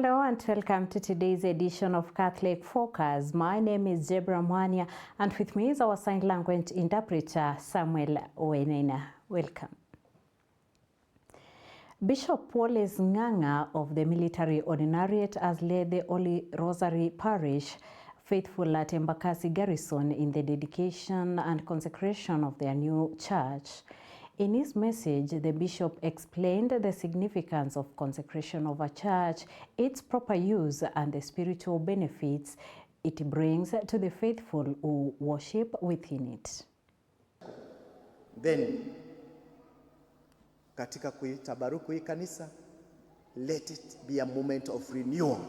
Hello and welcome to today's edition of Catholic Focus. My name is Debra Mwanya and with me is our sign language interpreter Samuel Owenena. Welcome. Bishop Wallace Nganga of the Military Ordinariate has led the Holy Rosary Parish faithful at Embakasi Garrison in the dedication and consecration of their new church. In his message, the bishop explained the significance of consecration of a church, its proper use, and the spiritual benefits it brings to the faithful who worship within it. Then, katika kuitabaruku hii kanisa, let it be a moment of renewal.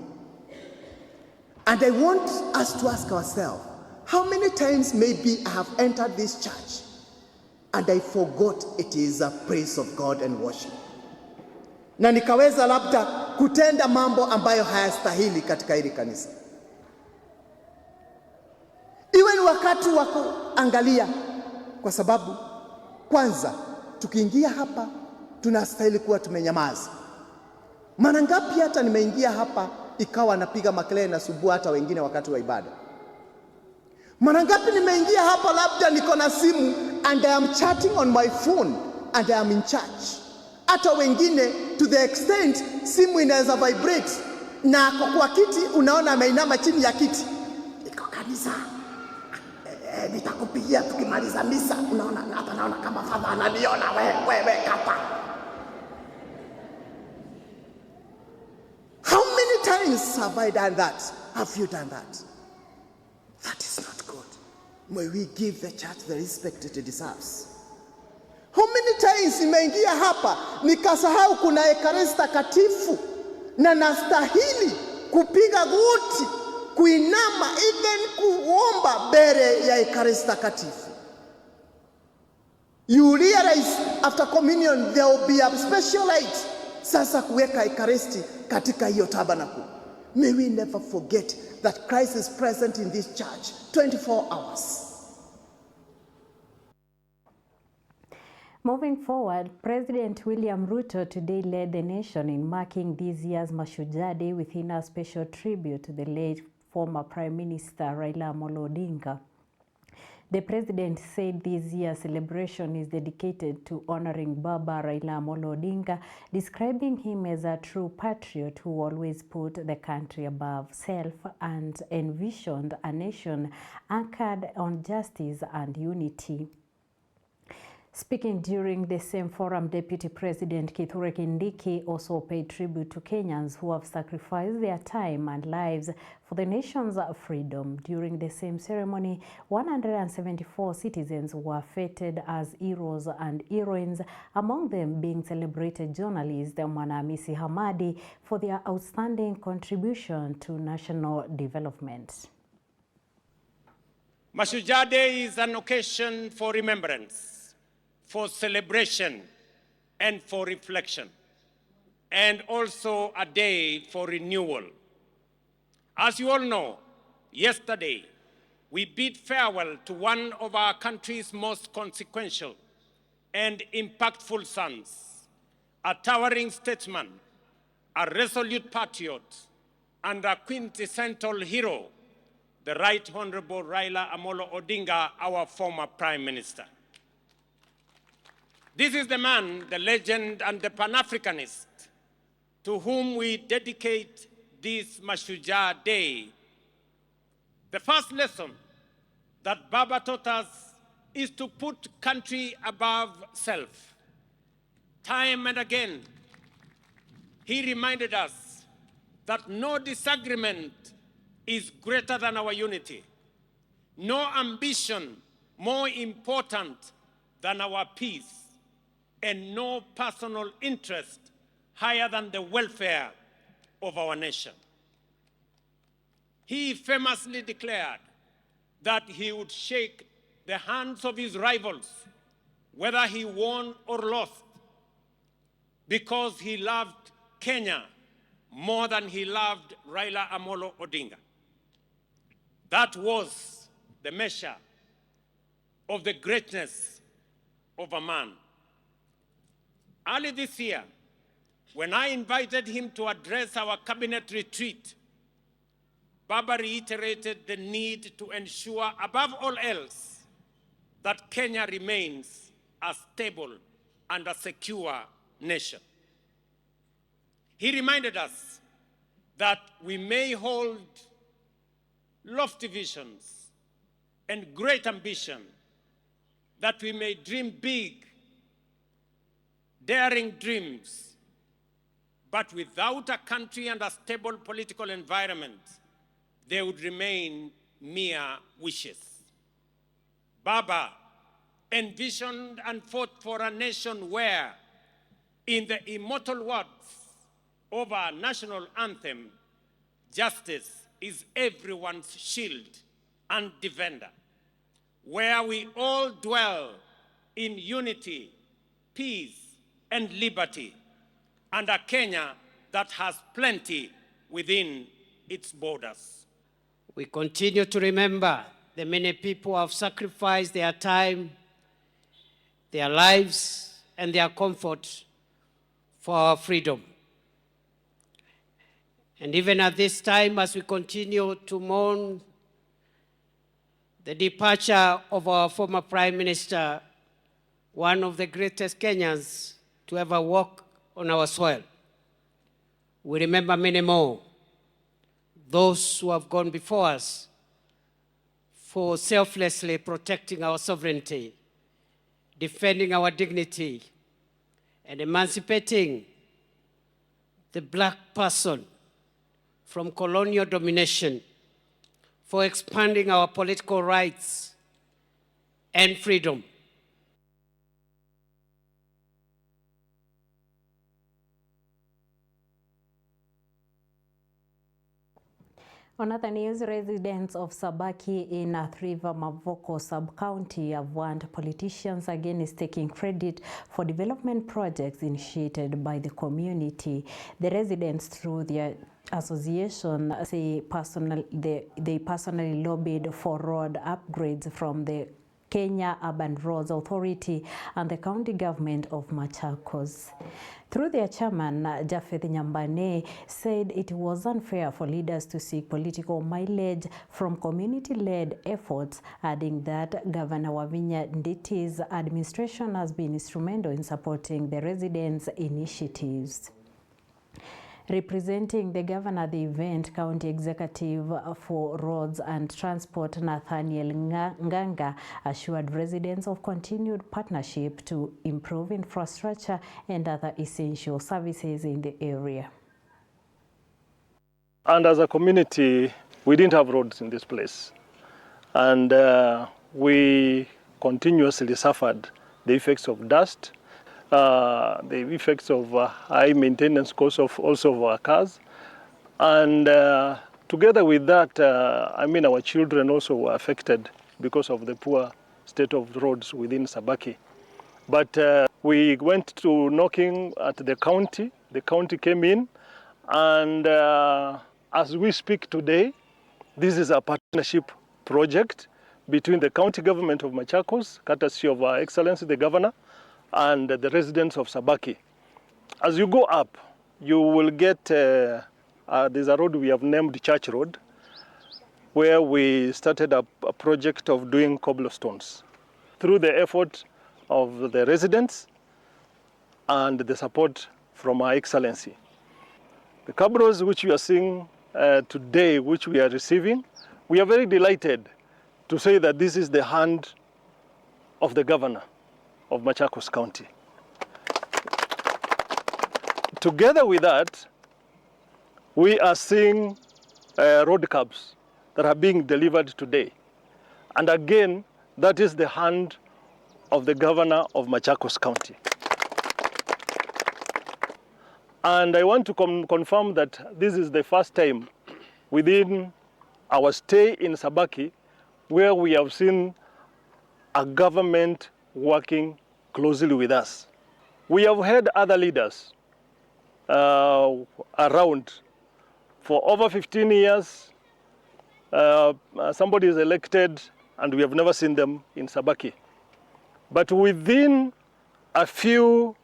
And I want us to ask ourselves, how many times maybe I have entered this church and I forgot it is a praise of God and worship. Na nikaweza labda kutenda mambo ambayo hayastahili katika hili kanisa. Iwe ni wakati wa kuangalia, kwa sababu kwanza tukiingia hapa tunastahili kuwa tumenyamaza. Mara ngapi hata nimeingia hapa ikawa napiga makelele na subuhi hata wengine wakati wa ibada. Mara ngapi nimeingia hapa labda niko na simu and I am chatting on my phone and I am in church. Hata wengine to the extent simu inaweza vibrate na kwa kiti unaona ameinama chini ya kiti. Iko kanisa. Nitakupigia tukimaliza misa, unaona hata naona kama father ananiona wewe kapa. How many times have I done that? Have you done that? That is not good. May we give the church the respect it deserves. How many times nimeingia hapa nikasahau kuna ekaristi takatifu na nastahili kupiga goti, kuinama, even kuomba mbele ya ekaristi takatifu. You realize after communion there will be a special light. Sasa kuweka ekaristi katika hiyo tabernacle. May we never forget that Christ is present in this church 24 hours. Moving forward, President William Ruto today led the nation in marking this year's Mashujaa Day within a special tribute to the late former Prime Minister Raila Amolo Odinga. The president said this year's celebration is dedicated to honoring Baba Raila Amolo Odinga, describing him as a true patriot who always put the country above self and envisioned a nation anchored on justice and unity. Speaking during the same forum, Deputy President Kithure Kindiki also paid tribute to Kenyans who have sacrificed their time and lives for the nation's freedom. During the same ceremony, 174 citizens were feted as heroes and heroines, among them being celebrated journalist Mwanamisi Hamadi for their outstanding contribution to national development. Mashujaa Day is an occasion for remembrance, for celebration, and for reflection, and also a day for renewal. As you all know, yesterday we bid farewell to one of our country's most consequential and impactful sons, a towering statesman, a resolute patriot, and a quintessential hero, the Right Honorable Raila Amolo Odinga, our former Prime Minister. This is the man, the legend, and the Pan-Africanist to whom we dedicate this Mashujaa Day. The first lesson that Baba taught us is to put country above self. Time and again, he reminded us that no disagreement is greater than our unity, no ambition more important than our peace, and no personal interest higher than the welfare of our nation. He famously declared that he would shake the hands of his rivals, whether he won or lost, because he loved Kenya more than he loved Raila Amolo Odinga. That was the measure of the greatness of a man. Early this year, When I invited him to address our cabinet retreat, Baba reiterated the need to ensure, above all else, that Kenya remains a stable and a secure nation. He reminded us that we may hold lofty visions and great ambition, that we may dream big, daring dreams, but without a country and a stable political environment, they would remain mere wishes. Baba envisioned and fought for a nation where, in the immortal words of our national anthem, justice is everyone's shield and defender, where we all dwell in unity, peace, and liberty, and a Kenya that has plenty within its borders. We continue to remember the many people who have sacrificed their time, their lives, and their comfort for our freedom. And even at this time, as we continue to mourn the departure of our former Prime Minister, one of the greatest Kenyans to ever walk on our soil, we remember many more, those who have gone before us for selflessly protecting our sovereignty, defending our dignity, and emancipating the black person from colonial domination, for expanding our political rights and freedom. On other news, residents of Sabaki in Athi River Mavoko sub-county have warned politicians against taking credit for development projects initiated by the community. The residents, through their association, say they personally lobbied for road upgrades from the Kenya Urban Roads Authority and the county government of Machakos. Through their chairman, Japheth Nyambane, said it was unfair for leaders to seek political mileage from community-led efforts, adding that Governor Wavinya Nditi's administration has been instrumental in supporting the residents' initiatives. Representing the governor at the event, County Executive for Roads and Transport Nathaniel Nganga assured residents of continued partnership to improve infrastructure and other essential services in the area. And as a community, we didn't have roads in this place. And we continuously suffered the effects of dust, the effects of high maintenance costs of also of our cars. And together with that, our children also were affected because of the poor state of roads within Sabaki. But we went to knocking at the county came in, and as we speak today, this is a partnership project between the county government of Machakos, courtesy of Our Excellency the Governor, and the residents of Sabaki. As you go up, you will get, there's a road we have named Church Road, where we started a project of doing cobblestones. Through the effort of the residents and the support from Our Excellency. The cabros which we are seeing today, which we are receiving, we are very delighted to say that this is the hand of the governor of Machakos County. Together with that, we are seeing road cabs that are being delivered today. And again, that is the hand of the governor of Machakos County. And I want to confirm that this is the first time within our stay in Sabaki where we have seen a government working closely with us. We have had other leaders around for over 15 years. Somebody is elected and we have never seen them in Sabaki. But within a few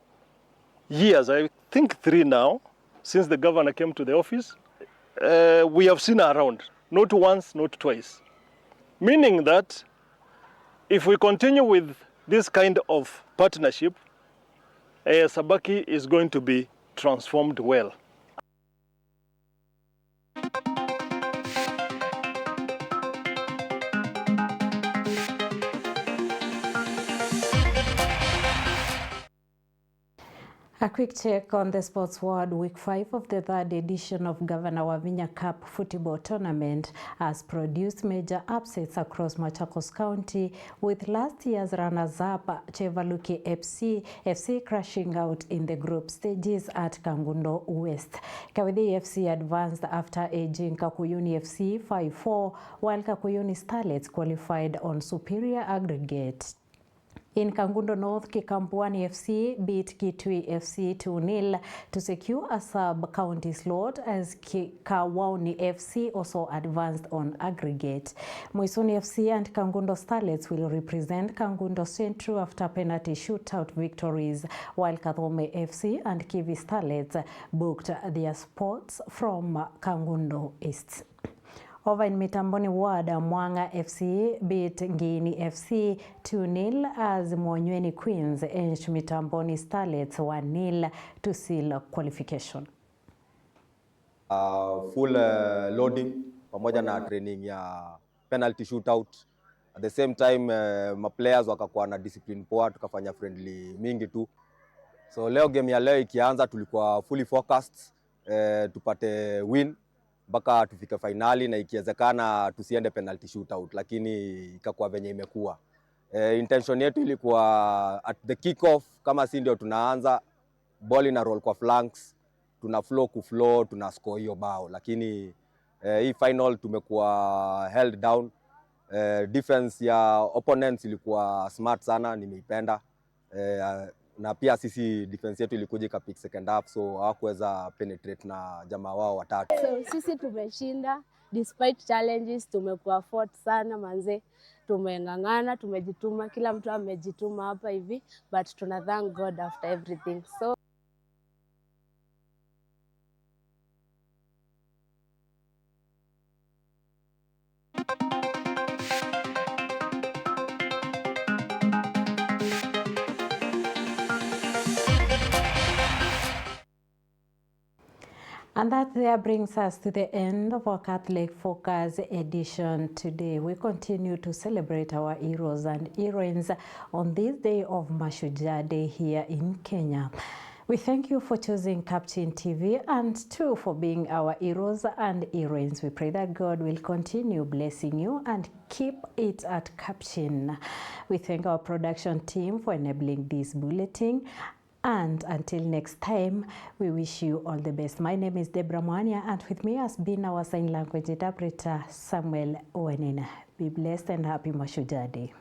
years, I think 3 now, since the governor came to the office. We have seen her around, not once, not twice. Meaning that if we continue with this kind of partnership, Sabaki is going to be transformed well. A quick check on the sports world. Week 5 of the 3rd edition of Governor Wavinya Cup football tournament has produced major upsets across Machakos County, with last year's runners-up Chevaluki FC crashing out in the group stages at Kangundo West. Kawidi FC advanced after edging Kakuyuni FC 5-4, while Kakuyuni Starlets qualified on superior aggregate. In Kangundo North, Kikampwani FC beat Kitui FC 2-0 to secure a sub-county slot, as Kawauni FC also advanced on aggregate. Moisoni FC and Kangundo Starlets will represent Kangundo Central after penalty shootout victories, while Kathome FC and Kivi Starlets booked their spots from Kangundo East. Over in Mitamboni Ward, Mwanga FC beat Ngini FC 2-0 as Mwanyweni Queens edged Mitamboni Starlets 1-0 to seal qualification. Full loading pamoja na training ya penalty shootout. At the same time ma players wakakuwa na discipline poa, tukafanya friendly mingi tu. So leo game ya leo ikianza tulikuwa fully focused tupate win mpaka tufike finali, na ikiwezekana tusiende penalty shootout, lakini ikakuwa venye imekuwa. Intention yetu ilikuwa at the kick off, kama si ndio tunaanza ball ina roll kwa flanks, tuna flow tuna score hiyo bao, lakini hii final tumekuwa held down. Defense ya opponents ilikuwa smart sana, nimeipenda. Na pia sisi defense yetu ilikuja ikapick second half, so hawakuweza penetrate na jamaa wao watatu. So sisi tumeshinda despite challenges, tumekuwa fought sana manze, tumengangana, tumejituma, kila mtu amejituma hapa hivi, but tuna thank God after everything. So And that there brings us to the end of our Catholic Focus edition today. We continue to celebrate our heroes and heroines on this day of Mashujaa Day here in Kenya. We thank you for choosing Capuchin TV, and too for being our heroes and heroines. We pray that God will continue blessing you and keep it at Capuchin. We thank our production team for enabling this bulletin. And until next time, we wish you all the best. My name is Deborah Mwanya, and with me has been our sign language interpreter, Samuel Owenina. Be blessed and happy Mashujaa Day.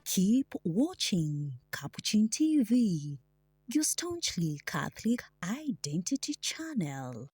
Keep watching Capuchin TV, your staunchly Catholic identity channel.